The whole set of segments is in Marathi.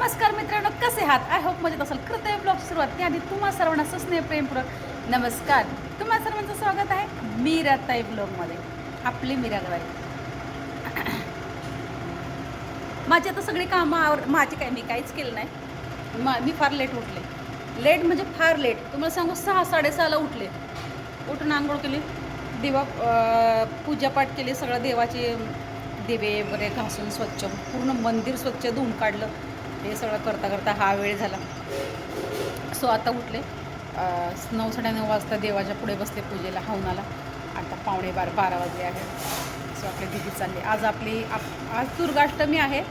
नमस्कार मित्रांनो, कसे आहात? आय होप मजेत असाल. करते ब्लॉगची सुरुवात त्याआधी तुम्हा सर्वांना सस्नेह प्रेमपूर्वक नमस्कार. तुम्हा सर्वांचं स्वागत आहे मीराताई ब्लॉगमध्ये. आपली मीराताई. माझी आता सगळी कामं माझी काय मी काहीच केलं नाही. मी फार लेट उठले. लेट म्हणजे फार लेट. तुम्हाला सांगू 6-6:30ला उठले. उठून आंघोळ केली, देवा पूजापाठ केली, सगळं देवाचे दिवे वगैरे घासून स्वच्छ, पूर्ण मंदिर स्वच्छ धुवून काढलं. हे सगळं करता करता हा वेळ झाला. सो आता उठले 9-9:30 वाजता देवाच्या पुढे बसले पूजेला. हवनाला आता 11:45 वाजले आहे. सो आपली दिदी चालली. आज दुर्गाष्टमी आहे.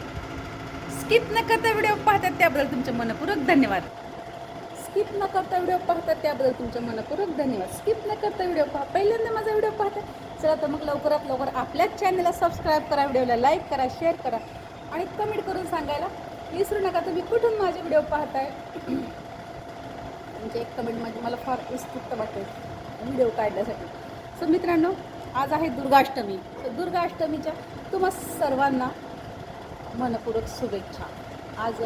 स्किप न करता व्हिडिओ पाहतात त्याबद्दल तुमचे मनपूर्वक धन्यवाद. स्किप न करता व्हिडिओ पाहतात त्याबद्दल तुमचे मनपूर्वक धन्यवाद. स्किप न करता व्हिडिओ पहा. पहिल्यांदा माझा व्हिडिओ पाहतात चला तर मग लवकरात लवकर आपल्याच चॅनलला सबस्क्राईब करा, व्हिडिओला लाईक करा, शेअर करा आणि कमेंट करून सांगायला विसरू नका तुम्ही कुठून माझे व्हिडिओ पाहताय. म्हणजे एक कमेंट म्हणजे मला फार उत्सुकता वाटते व्हिडिओ काढण्यासाठी. सो मित्रांनो, आज आहे दुर्गाष्टमी. सो दुर्गाष्टमीच्या तुम्हा सर्वांना मनपूर्वक शुभेच्छा. आज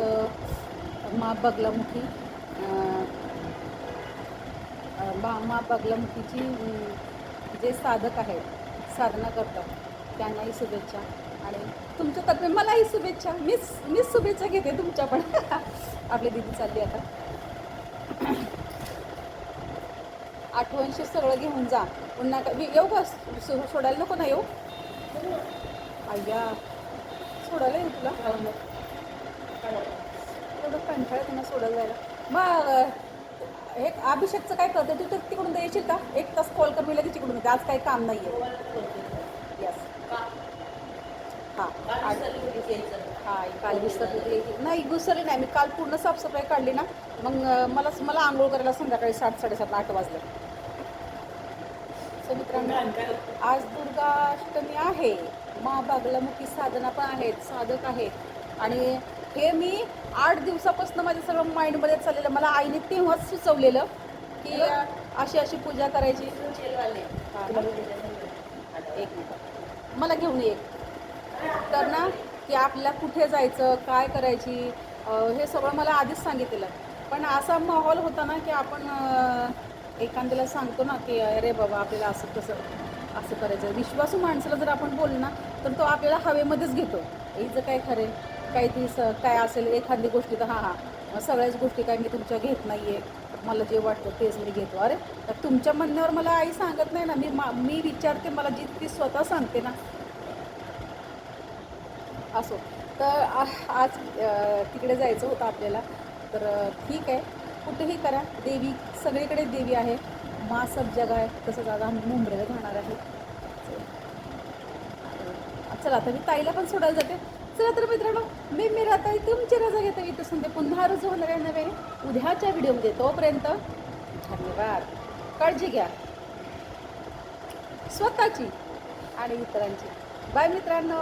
माँ बगलामुखी माँ बगलामुखीची जे साधक आहेत, साधना करतात त्यांनाही शुभेच्छा आणि तुमच्यातर्फे मलाही शुभेच्छा. मीच शुभेच्छा घेते तुमच्या पण. आपली दिदी चालली आता. आठवणशी सगळं घेऊन जा. पुन्हा येऊ का सोडायला? नको ना येऊ. अय्या सोडायला येऊ तुला? एवढं कंटाळं त्यांना सोडायला जायला. मग हे अभिषेकचं काय करते तू? तर तिकडून येशील का? 1 तास कॉल कर, मी लगेच तिकडून येते. आज काही काम नाही आहे. यस. हां काल विसरली नाही. विसरली नाही मी. काल पूर्ण साफसफाई काढली ना, मग मला आंघोळ करायला संध्याकाळी 7-7:30 8 वाजले. सो मित्रांनो, आज दुर्गाष्टमी आहे. माँ बगलामुखी साधना पण आहेत, साधक आहेत. आणि हे मी 8 दिवसापासून माझ्या सगळं माइंडमध्ये चाललेलं. मला आईने तेव्हाच सुचवलेलं की अशी पूजा करायची. एक मिनिट मला घेऊन ये. तर ना की आपल्याला कुठे जायचं, काय करायची, हे सगळं मला आधीच सांगितलेलं. पण असा माहोल होता ना की आपण एखाद्याला सांगतो ना की अरे बाबा आपल्याला असं करायचं. विश्वासू माणसाला जर आपण बोललो ना तर तो आपल्याला हवेमध्येच घेतो. हिचं काय खरे काहीतरी काय असेल एखादी गोष्टी तर हां सगळ्याच गोष्टी काय मी तुमच्या घेत नाही आहे, मला जे वाटतं तेच मी घेतो. अरे तर तुमच्या म्हणण्यावर मला आई सांगत नाही ना. मी विचारते, मला जी ती स्वतः सांगते ना. असो तर आज तिकडे जायचं होतं आपल्याला. तर ठीक आहे, कुठेही करा. देवी सगळीकडे देवी आहे. माँ सब जगह आहे. तसंच आज आम्ही मुंबईला जाणार आहे. चला आता मी ताईला पण सोडायला जाते. चला तर मित्रांनो, मी मीराताई तुमची रजा घेते. इथं संध्या पुन्हा रुजू होणार आहे नव्याने उद्याच्या व्हिडिओमध्ये. तोपर्यंत धन्यवाद. काळजी घ्या स्वतःची आणि इतरांची. बाय मित्रांनो.